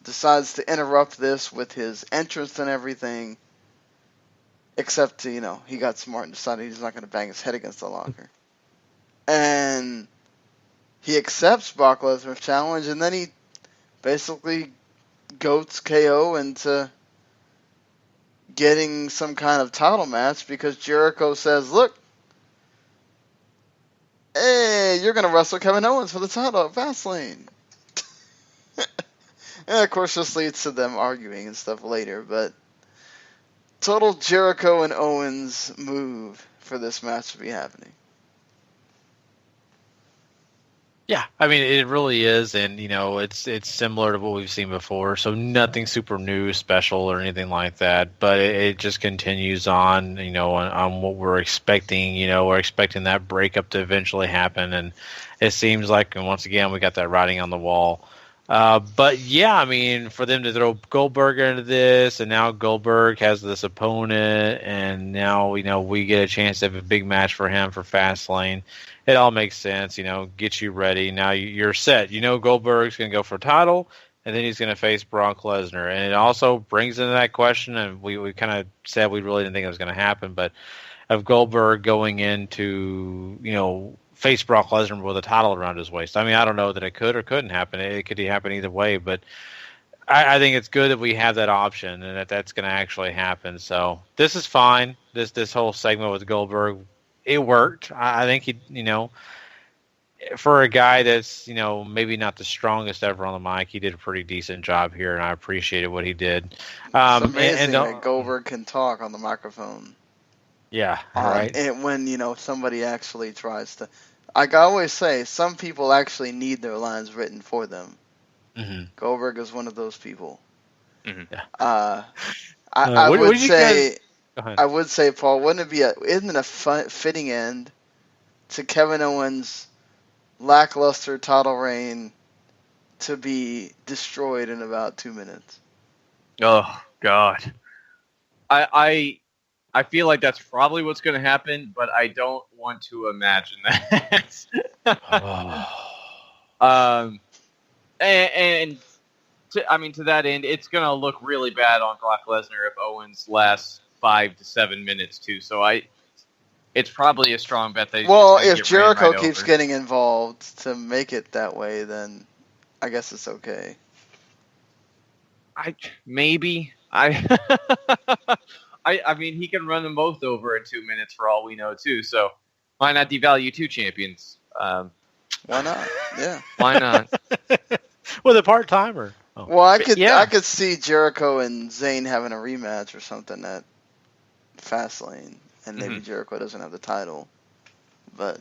[SPEAKER 4] decides to interrupt this with his entrance and everything, except he got smart and decided he's not going to bang his head against the locker. and he accepts Brock Lesnar's challenge, and then he basically goats KO into getting some kind of title match because Jericho says, look, hey, you're going to wrestle Kevin Owens for the title at Fast Lane. And of course this leads to them arguing and stuff later, but total Jericho and Owens move for this match to be happening.
[SPEAKER 3] Yeah, I mean it really is, and it's similar to what we've seen before. So nothing super new, special, or anything like that. But it just continues on, on what we're expecting. We're expecting that breakup to eventually happen, and it seems like, and once again, we got that writing on the wall. But yeah, I mean, for them to throw Goldberg into this, and now Goldberg has this opponent, and now we get a chance to have a big match for him for Fastlane. It all makes sense, get you ready. Now you're set. Goldberg's going to go for a title, and then he's going to face Brock Lesnar. And it also brings into that question, and we kind of said we really didn't think it was going to happen, but of Goldberg going into, face Brock Lesnar with a title around his waist. I mean, I don't know that it could or couldn't happen. It could happen either way, but I think it's good that we have that option and that's going to actually happen. So this is fine. This whole segment with Goldberg, it worked. I think he, for a guy that's, maybe not the strongest ever on the mic, he did a pretty decent job here, and I appreciated what he did.
[SPEAKER 4] It's amazing that Goldberg can talk on the microphone.
[SPEAKER 3] Yeah, right.
[SPEAKER 4] And when, somebody actually tries to... Like I always say, some people actually need their lines written for them. Mm-hmm. Goldberg is one of those people.
[SPEAKER 3] Mm-hmm.
[SPEAKER 4] I would say, Paul, isn't it a fitting end to Kevin Owens' lackluster title reign to be destroyed in about 2 minutes?
[SPEAKER 5] Oh God, I feel like that's probably what's going to happen, but I don't want to imagine that. To that end, it's going to look really bad on Brock Lesnar if Owens lasts 5 to 7 minutes too. So it's probably a strong bet that.
[SPEAKER 4] Well, if Jericho keeps getting involved to make it that way, then I guess it's okay.
[SPEAKER 5] I mean, he can run them both over in 2 minutes for all we know, too. So why not devalue two champions?
[SPEAKER 4] Why not? Yeah.
[SPEAKER 5] Why not?
[SPEAKER 3] With a part-timer.
[SPEAKER 4] Oh. Well, I could see Jericho and Zayn having a rematch or something at Fastlane, and maybe Jericho doesn't have the title. But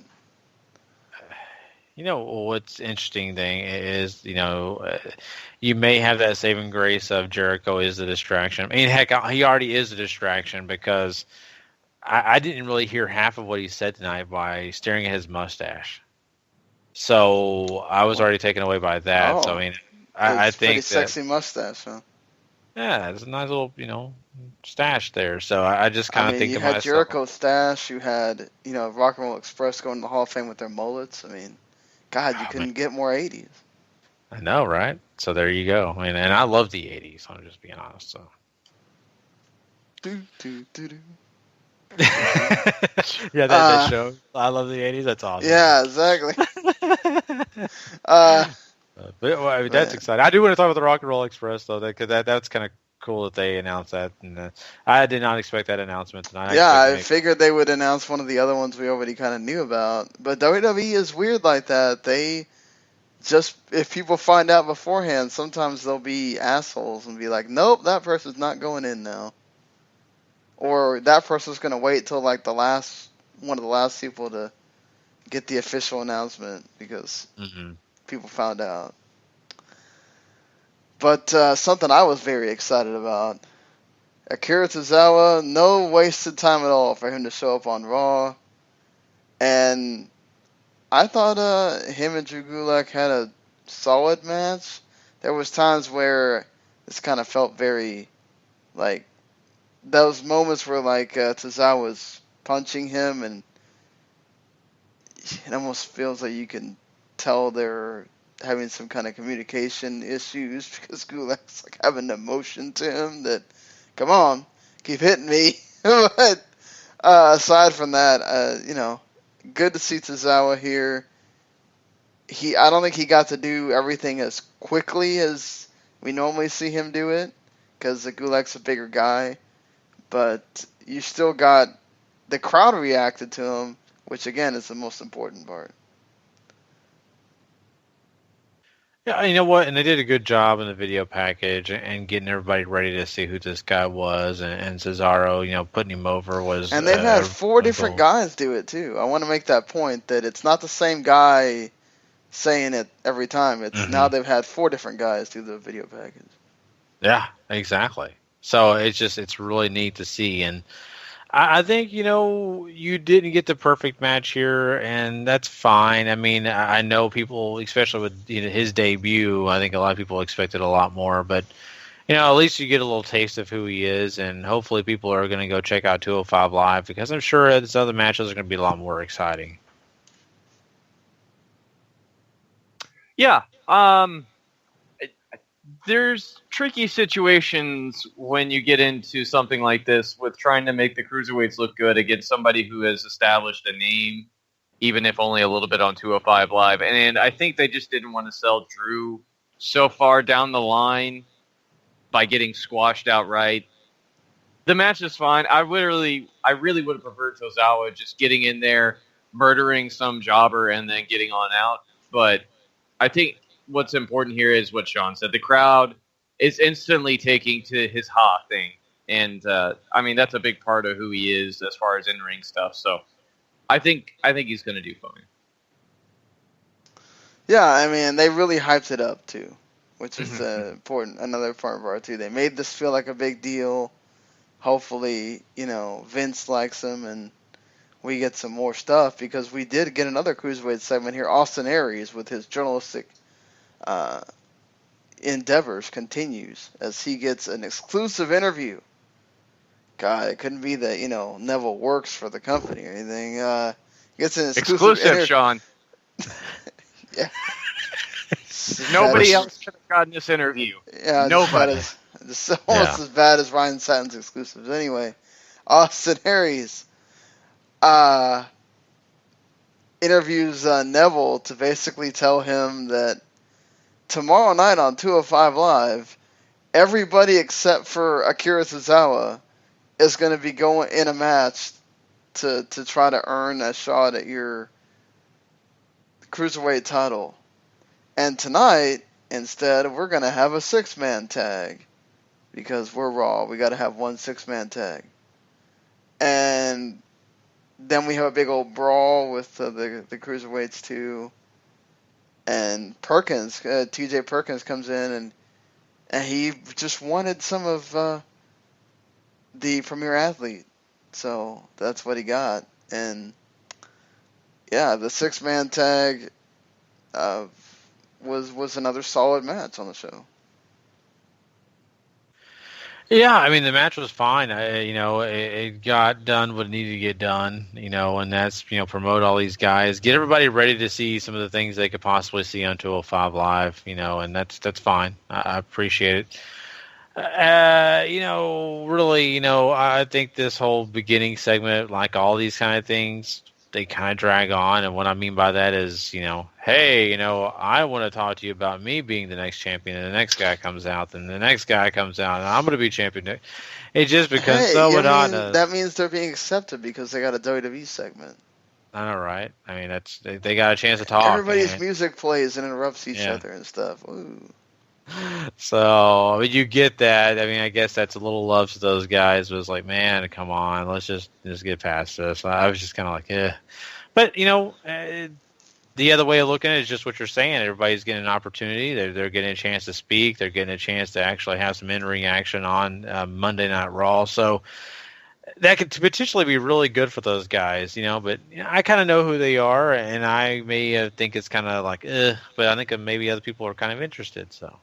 [SPEAKER 3] what's interesting thing is, you may have that saving grace of Jericho is the distraction. I mean, heck, he already is a distraction because I didn't really hear half of what he said tonight by staring at his mustache. So I was already taken away by that.
[SPEAKER 4] Oh,
[SPEAKER 3] so I mean, I think
[SPEAKER 4] pretty sexy mustache, huh?
[SPEAKER 3] Yeah, it's a nice little, stash there. So I just kind of think to myself.
[SPEAKER 4] You had Jericho's stash. You had, Rock and Roll Express going to the Hall of Fame with their mullets. I mean, God, you couldn't get more 80s.
[SPEAKER 3] I know, right? So there you go. I mean, and I love the 80s, I'm just being honest. So. Yeah, that show. I love the 80s. That's awesome.
[SPEAKER 4] Yeah, exactly.
[SPEAKER 3] That's exciting. I do want to talk about the Rock and Roll Express, though, because that's kind of cool that they announced that. And I did not expect that announcement tonight.
[SPEAKER 4] I figured they would announce one of the other ones we already kind of knew about. But WWE is weird like that. They just, if people find out beforehand, sometimes they'll be assholes and be like, nope, that person's not going in now. Or that person's going to wait till like one of the last people to get the official announcement because people found out. But something I was very excited about, Akira Tozawa, no wasted time at all for him to show up on Raw. And I thought him and Drew Gulak had a solid match. There was times where this kind of felt very, like, those moments where, like, Tozawa was punching him, and it almost feels like you can tell they're having some kind of communication issues because Gulak's, like, having emotion to him that, come on, keep hitting me. But aside from that, good to see Tozawa here. I don't think he got to do everything as quickly as we normally see him do it, because the Gulak's a bigger guy. But you still got the crowd reacted to him, which again is the most important part.
[SPEAKER 3] Yeah, you know what? And they did a good job in the video package and getting everybody ready to see who this guy was. And Cesaro, putting him over was.
[SPEAKER 4] And they've had 4 different guys do it too. I want to make that point that it's not the same guy saying it every time. It's now they've had 4 different guys do the video package.
[SPEAKER 3] Yeah, exactly. So it's really neat to see. And I think, you didn't get the perfect match here, and that's fine. I mean, I know people, especially with his debut, I think a lot of people expected a lot more. But, at least you get a little taste of who he is, and hopefully people are going to go check out 205 Live, because I'm sure his other matches are going to be a lot more exciting.
[SPEAKER 5] Yeah. There's tricky situations when you get into something like this with trying to make the cruiserweights look good against somebody who has established a name, even if only a little bit on 205 Live. And I think they just didn't want to sell Drew so far down the line by getting squashed outright. The match is fine. I really would have preferred Tozawa just getting in there, murdering some jobber, and then getting on out. But I think what's important here is what Sean said. The crowd is instantly taking to his ha thing. And, that's a big part of who he is as far as in-ring stuff. So I think he's going to do fine.
[SPEAKER 4] Yeah, they really hyped it up, too, which is another part of it, too. They made this feel like a big deal. Hopefully, Vince likes him and we get some more stuff, because we did get another Cruiserweight segment here. Austin Aries, with his journalistic endeavors, continues as he gets an exclusive interview. God, it couldn't be that Neville works for the company or anything. Gets an exclusive
[SPEAKER 5] Sean.
[SPEAKER 4] Yeah.
[SPEAKER 5] Nobody else could have gotten this interview.
[SPEAKER 4] Yeah,
[SPEAKER 5] nobody.
[SPEAKER 4] It's almost as bad as Ryan Satin's exclusives. Anyway, Austin Aries interviews Neville to basically tell him that tomorrow night on 205 Live, everybody except for Akira Tozawa is going to be going in a match to try to earn a shot at your Cruiserweight title. And tonight, instead, we're going to have a 6-man tag, because we're Raw. We got to have one 6-man tag. And then we have a big old brawl with the Cruiserweights too. And Perkins, TJ Perkins, comes in and he just wanted some of the Premier Athlete. So that's what he got. And yeah, the 6-man tag was another solid match on the show.
[SPEAKER 3] Yeah, the match was fine. It got done what it needed to get done, and that's, promote all these guys, get everybody ready to see some of the things they could possibly see on 205 Live, and that's fine. I appreciate it. Really, I think this whole beginning segment, like all these kind of things, they kind of drag on, and what I mean by that is, hey, I want to talk to you about me being the next champion, and the next guy comes out, and the next guy comes out, and I'm going to be champion. It just becomes so monotonous.
[SPEAKER 4] That means they're being accepted because they got a WWE segment.
[SPEAKER 3] I know, right? They got a chance to talk.
[SPEAKER 4] Everybody's music plays and interrupts each other and stuff. Ooh.
[SPEAKER 3] So you get that. I guess that's a little love to those guys. But it's like, man, come on, let's just get past this. I was just kind of like, eh. But the other way of looking at it is just what you're saying. Everybody's getting an opportunity. They're getting a chance to speak. They're getting a chance to actually have some in-ring action on Monday Night Raw. So that could potentially be really good for those guys, But I kind of know who they are, and I may think it's kind of like, but I think maybe other people are kind of interested. So.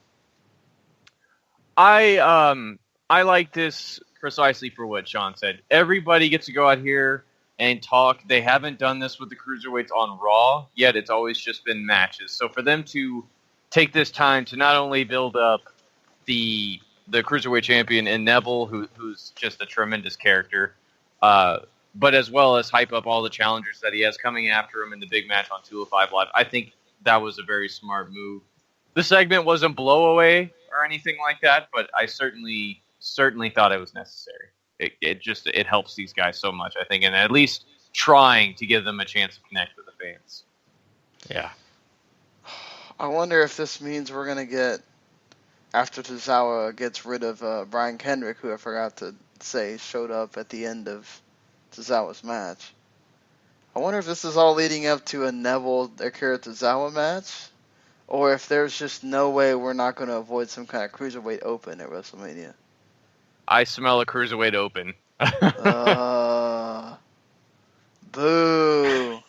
[SPEAKER 5] I like this precisely for what Sean said. Everybody gets to go out here and talk. They haven't done this with the Cruiserweights on Raw yet. It's always just been matches. So for them to take this time to not only build up the Cruiserweight champion in Neville, who's just a tremendous character, but as well as hype up all the challengers that he has coming after him in the big match on 205 Live. I think that was a very smart move. The segment wasn't blowaway or anything like that, but I certainly thought it was necessary. It helps these guys so much, I think, and at least trying to give them a chance to connect with the fans.
[SPEAKER 3] Yeah.
[SPEAKER 4] I wonder if this means we're going to get, after Tozawa gets rid of Brian Kendrick, who I forgot to say showed up at the end of Tozawa's match. I wonder if this is all leading up to a Neville Akira Tozawa match, or if there's just no way we're not going to avoid some kind of Cruiserweight Open at WrestleMania.
[SPEAKER 5] I smell a Cruiserweight Open.
[SPEAKER 4] Boo.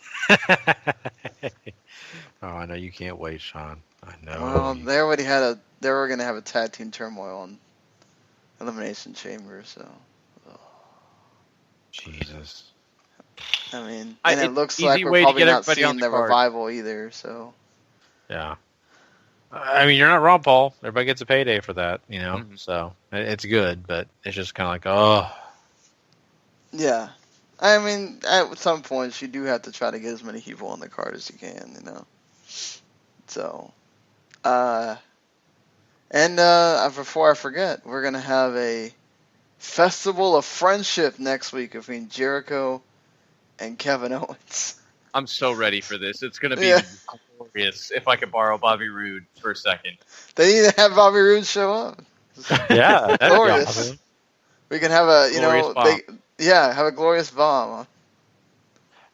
[SPEAKER 3] Oh, I know you can't wait, Sean. I know.
[SPEAKER 4] Well, they already had they were going to have a tag team turmoil on Elimination Chamber, so.
[SPEAKER 3] Jesus.
[SPEAKER 4] I mean, and it looks like we're
[SPEAKER 5] way to
[SPEAKER 4] probably
[SPEAKER 5] get
[SPEAKER 4] not
[SPEAKER 5] everybody
[SPEAKER 4] seeing
[SPEAKER 5] on the
[SPEAKER 4] the
[SPEAKER 5] card.
[SPEAKER 4] revival either, so.
[SPEAKER 3] Yeah. I mean, you're not wrong, Paul. Everybody gets a payday for that, you know?
[SPEAKER 5] Mm-hmm.
[SPEAKER 3] So, it's good, but it's just kind of like, oh.
[SPEAKER 4] Yeah. I mean, at some points, you do have to try to get as many people on the card as you can, you know? So, before I forget, we're going to have a Festival of Friendship next week between Jericho and Kevin Owens.
[SPEAKER 5] I'm so ready for this. It's going to be glorious, if I could borrow Bobby Roode for a second.
[SPEAKER 4] They need to have Bobby Roode show up.
[SPEAKER 3] Yeah, that's
[SPEAKER 4] Glorious.
[SPEAKER 3] awesome.
[SPEAKER 4] We can have a,
[SPEAKER 5] Glorious bomb.
[SPEAKER 4] have a glorious bomb.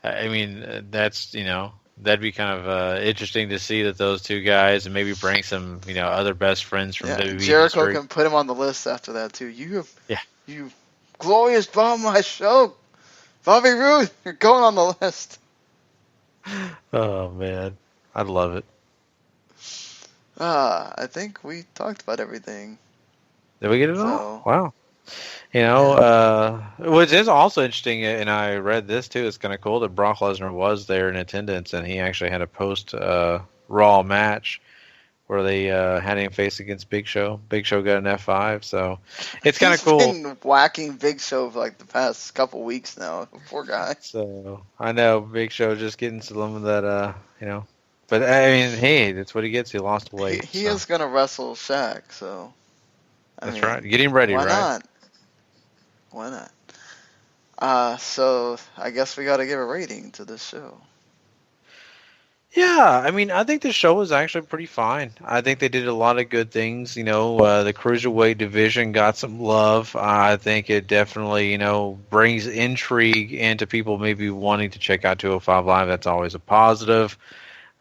[SPEAKER 3] I mean, that's, that'd be kind of interesting to see that those two guys, and maybe bring some, other best friends from WWE
[SPEAKER 4] Jericho
[SPEAKER 3] history.
[SPEAKER 4] can put him on the list after that, too. You glorious bomb my show. Bobby Roode, you're going on the list.
[SPEAKER 3] Oh, man. I'd love it.
[SPEAKER 4] I think we talked about everything.
[SPEAKER 3] Did we get it all? Wow. Which is also interesting, and I read this too, it's kind of cool that Brock Lesnar was there in attendance, and he actually had a post-Raw match where they had him face against Big Show. Big Show got an F5, so it's kind of cool.
[SPEAKER 4] He's been whacking Big Show for like the past couple weeks now. Poor guy.
[SPEAKER 3] So, I know, Big Show just getting some of that, But, I mean, hey, that's what he gets. He lost weight.
[SPEAKER 4] He is going to wrestle Shaq, so.
[SPEAKER 3] That's right. Get him ready,
[SPEAKER 4] why
[SPEAKER 3] right?
[SPEAKER 4] Why not? So I guess we got to give a rating to this show.
[SPEAKER 3] Yeah, I mean, I think the show was actually pretty fine. I think they did a lot of good things. The Cruiserweight division got some love. I think it definitely, brings intrigue into people maybe wanting to check out 205 Live. That's always a positive.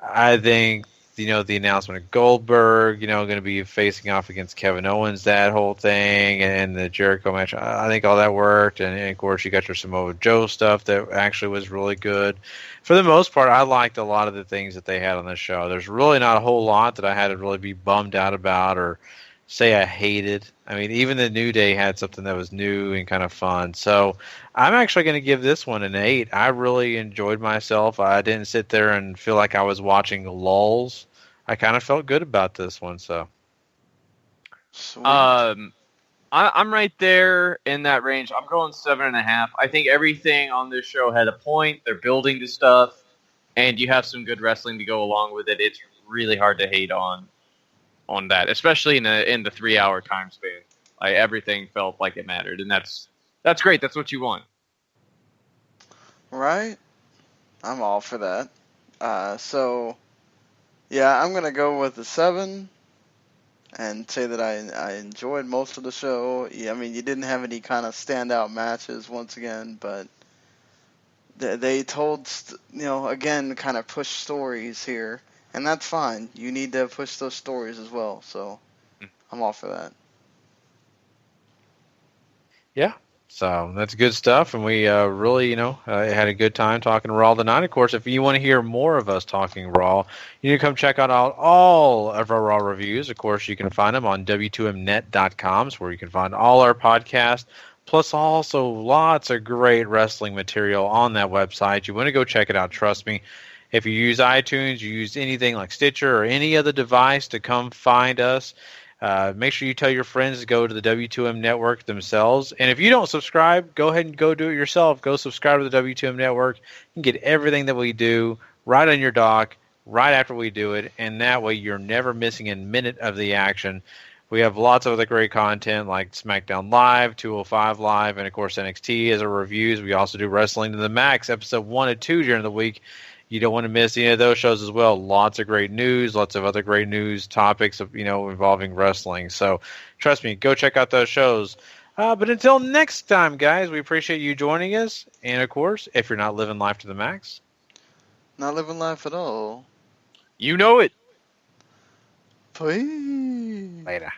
[SPEAKER 3] I think, the announcement of Goldberg, going to be facing off against Kevin Owens, that whole thing, and the Jericho match, I think all that worked. And of course, you got your Samoa Joe stuff that actually was really good. For the most part, I liked a lot of the things that they had on the show. There's really not a whole lot that I had to really be bummed out about or say I hated. I mean, even the New Day had something that was new and kind of fun. So I'm actually going to give this one an 8. I really enjoyed myself. I didn't sit there and feel like I was watching lulls. I kind of felt good about this one. So,
[SPEAKER 4] Sweet.
[SPEAKER 5] I'm right there in that range. I'm going 7.5. I think everything on this show had a point. They're building to stuff, and you have some good wrestling to go along with it. It's really hard to hate on that, especially in the 3-hour time span. Like, everything felt like it mattered, and that's great. That's what you want.
[SPEAKER 4] Right? I'm all for that. So, yeah, I'm going to go with the 7 and say that I enjoyed most of the show. Yeah, I mean, you didn't have any kind of standout matches once again, but they told, again, kind of push stories here, and that's fine. You need to push those stories as well, so I'm all for that.
[SPEAKER 3] yeah. So that's good stuff, and we really, had a good time talking Raw tonight. Of course, if you want to hear more of us talking Raw, you need to come check out all of our Raw reviews. Of course, you can find them on W2Mnet.com, where you can find all our podcasts, plus also lots of great wrestling material on that website. You want to go check it out, trust me. If you use iTunes, you use anything like Stitcher or any other device to come find us, Make sure you tell your friends to go to the W2M Network themselves. And if you don't subscribe, go ahead and go do it yourself. Go subscribe to the W2M Network. You can get everything that we do right on your dock, right after we do it. And that way you're never missing a minute of the action. We have lots of other great content like SmackDown Live, 205 Live, and of course NXT as our reviews. We also do Wrestling to the Max, episode 1 and 2 during the week. You don't want to miss any of those shows as well. Lots of great news, lots of other great news topics of, involving wrestling. So trust me, go check out those shows. But until next time, guys, we appreciate you joining us. And of course, if you're not living life to the max,
[SPEAKER 4] Not living life at all.
[SPEAKER 5] You know it.
[SPEAKER 4] Please.
[SPEAKER 3] later.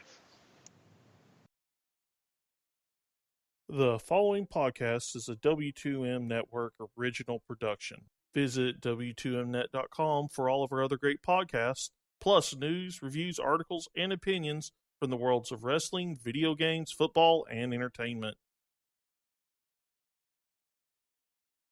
[SPEAKER 1] The following podcast is a W2M Network original production. Visit W2Mnet.com for all of our other great podcasts, plus news, reviews, articles, and opinions from the worlds of wrestling, video games, football, and entertainment.